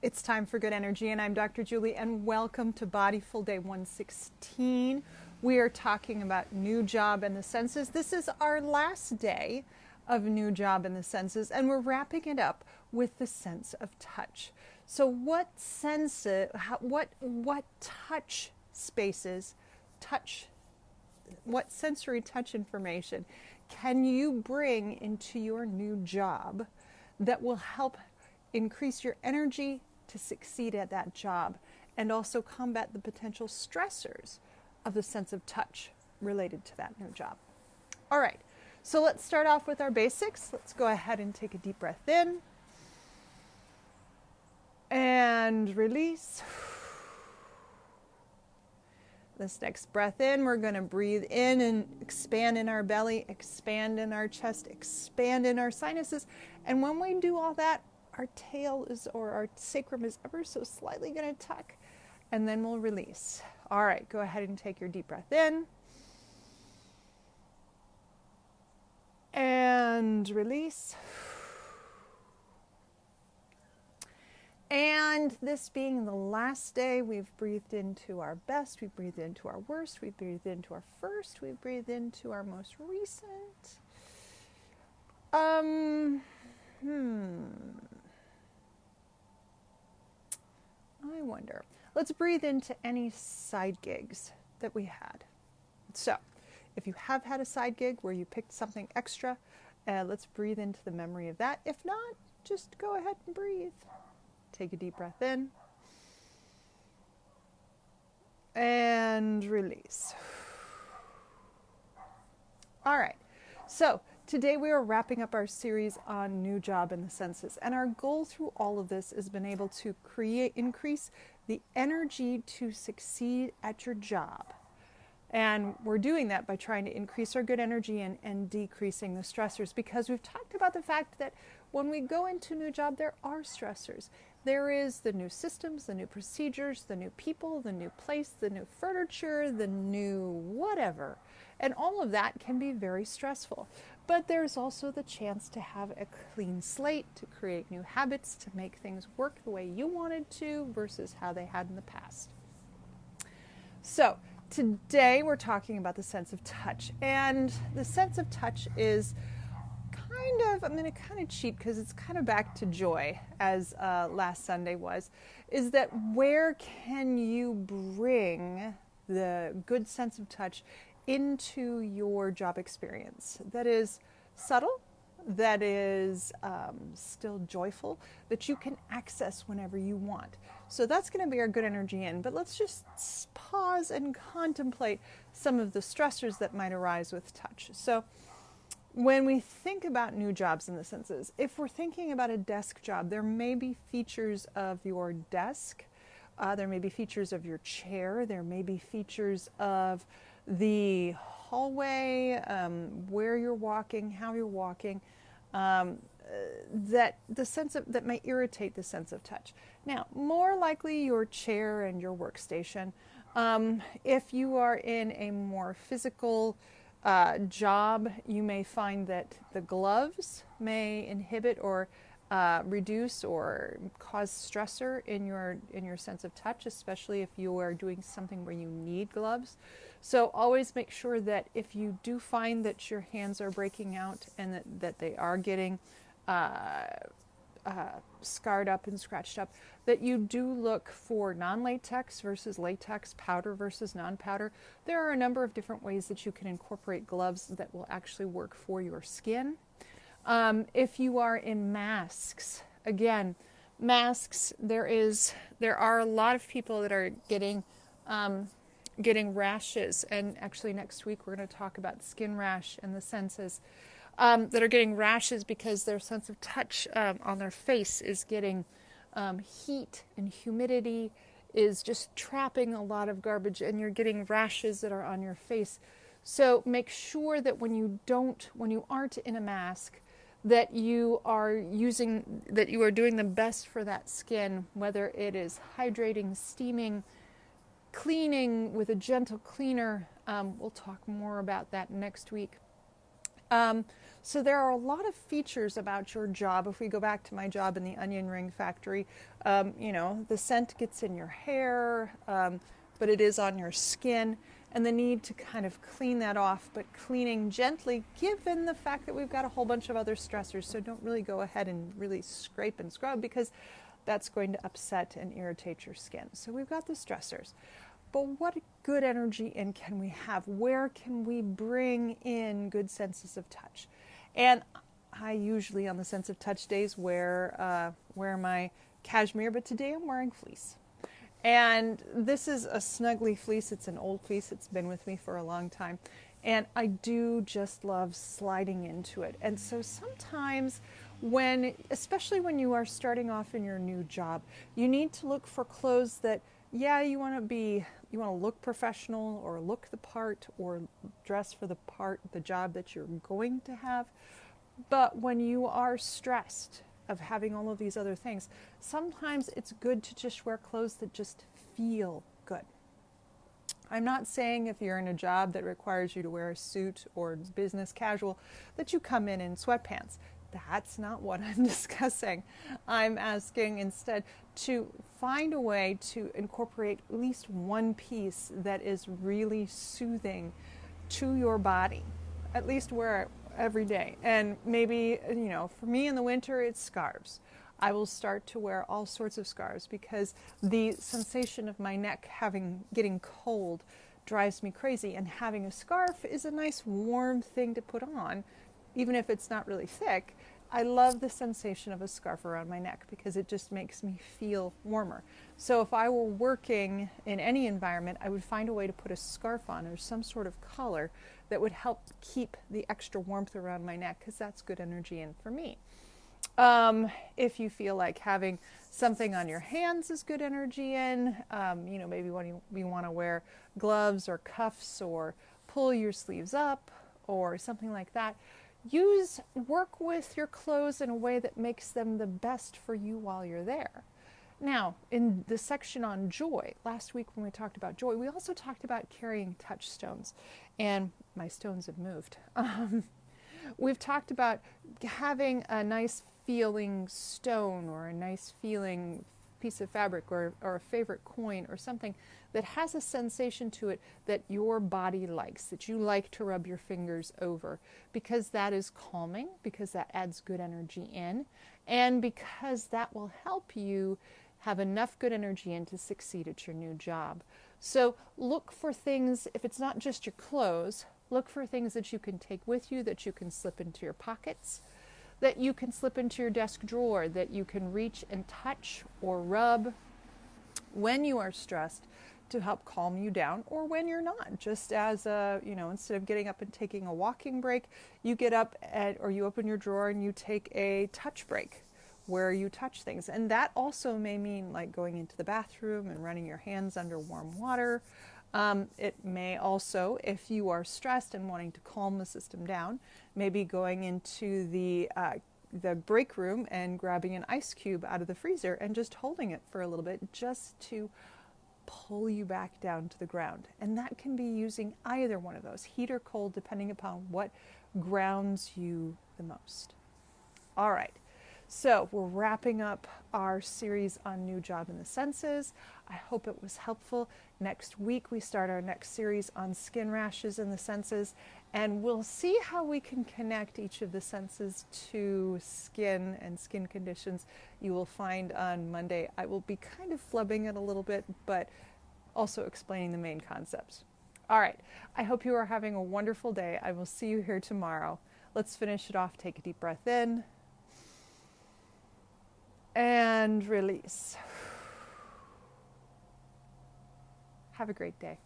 It's time for good energy, and I'm Dr. Julie, and welcome to Bodyful Day 116. We are talking about new job and the senses. This is our last day of new job and the senses, and we're wrapping it up with the sense of touch. So, what touch spaces, what sensory touch information can you bring into your new job that will help increase your energy to succeed at that job and also combat the potential stressors of the sense of touch related to that new job? All right, so let's start off with our basics. Let's go ahead and take a deep breath in and release. This next breath in, we're going to breathe in and expand in our belly, expand in our chest, expand in our sinuses. And when we do all that, our tail is, or our sacrum is ever so slightly going to tuck, and then we'll release. All right, go ahead and take your deep breath in and release. And this being the last day, we've breathed into our best, we've breathed into our worst, we've breathed into our first, we've breathed into our most recent. I wonder. Let's breathe into any side gigs that we had. So, if you have had a side gig where you picked something extra, let's breathe into the memory of that. If not, just go ahead and breathe. Take a deep breath in and release. All right, so today we are wrapping up our series on new job and the senses, and our goal through all of this has been able to increase the energy to succeed at your job. And we're doing that by trying to increase our good energy and decreasing the stressors, because we've talked about the fact that when we go into a new job, there are stressors. There is the new systems, the new procedures, the new people, the new place, the new furniture, the new whatever. And all of that can be very stressful. But there's also the chance to have a clean slate, to create new habits, to make things work the way you wanted to versus how they had in the past. So, today we're talking about the sense of touch. And the sense of touch is I'm going to kind of cheat because it's kind of back to joy, as last Sunday was, is that where can you bring the good sense of touch into your job experience that is subtle, that is still joyful, that you can access whenever you want. So that's going to be our good energy in. But let's just pause and contemplate some of the stressors that might arise with touch. So when we think about new jobs in the senses, if we're thinking about a desk job, there may be features of your desk, there may be features of your chair, there may be features of the hallway, where you're walking, how you're walking, that may irritate the sense of touch. Now, more likely your chair and your workstation. If you are in a more physical job, you may find that the gloves may inhibit or reduce or cause stressor in your sense of touch, especially if you are doing something where you need gloves. So always make sure that if you do find that your hands are breaking out and that they are getting scarred up and scratched up, that you do look for non-latex versus latex, powder versus non-powder. There are a number of different ways that you can incorporate gloves that will actually work for your skin. If you are in masks, again, masks, there are a lot of people that are getting rashes, and actually next week we're going to talk about skin rash and the senses. That are getting rashes because their sense of touch on their face is getting heat and humidity is just trapping a lot of garbage, and you're getting rashes that are on your face. So make sure that when you aren't in a mask, that you are doing the best for that skin, whether it is hydrating, steaming, cleaning with a gentle cleaner. We'll talk more about that next week. So there are a lot of features about your job. If we go back to my job in the onion ring factory, the scent gets in your hair, but it is on your skin, and the need to kind of clean that off, but cleaning gently given the fact that we've got a whole bunch of other stressors. So don't really go ahead and really scrape and scrub because that's going to upset and irritate your skin. So we've got the stressors. But what good energy in can we have? Where can we bring in good senses of touch? And I usually on the sense of touch days wear my cashmere, but today I'm wearing fleece. And this is a snuggly fleece. It's an old fleece. It's been with me for a long time. And I do just love sliding into it. And so sometimes especially when you are starting off in your new job, you need to look for clothes that, you want to look professional or look the part or dress for the job that you're going to have. But when you are stressed of having all of these other things, sometimes it's good to just wear clothes that just feel good. I'm not saying if you're in a job that requires you to wear a suit or business casual that you come in sweatpants. That's not what I'm discussing. I'm asking instead to find a way to incorporate at least one piece that is really soothing to your body. At least wear it every day. And maybe, for me in the winter, it's scarves. I will start to wear all sorts of scarves because the sensation of my neck getting cold drives me crazy. And having a scarf is a nice warm thing to put on, even if it's not really thick. I love the sensation of a scarf around my neck because it just makes me feel warmer. So if I were working in any environment, I would find a way to put a scarf on or some sort of collar that would help keep the extra warmth around my neck because that's good energy in for me. If you feel like having something on your hands is good energy in, maybe when you want to wear gloves or cuffs or pull your sleeves up or something like that, work with your clothes in a way that makes them the best for you while you're there. Now, in the section on joy, last week when we talked about joy, we also talked about carrying touchstones, and my stones have moved. We've talked about having a nice feeling stone or a nice feeling piece of fabric or a favorite coin or something that has a sensation to it that your body likes, that you like to rub your fingers over, because that is calming, because that adds good energy in, and because that will help you have enough good energy in to succeed at your new job. So look for things, if it's not just your clothes, look for things that you can take with you, that you can slip into your pockets, that you can slip into your desk drawer, that you can reach and touch or rub when you are stressed to help calm you down, or when you're not. Just as instead of getting up and taking a walking break, you get up or you open your drawer and you take a touch break where you touch things. And that also may mean like going into the bathroom and running your hands under warm water. It may also, if you are stressed and wanting to calm the system down, maybe going into the break room and grabbing an ice cube out of the freezer and just holding it for a little bit just to pull you back down to the ground. And that can be using either one of those, heat or cold, depending upon what grounds you the most. All right. So we're wrapping up our series on New Job in the Senses. I hope it was helpful. Next week we start our next series on skin rashes in the senses, and we'll see how we can connect each of the senses to skin and skin conditions. You will find on Monday I will be kind of flubbing it a little bit, but also explaining the main concepts. All right, I hope you are having a wonderful day. I will see you here tomorrow. Let's finish it off. Take a deep breath in. And release. Have a great day.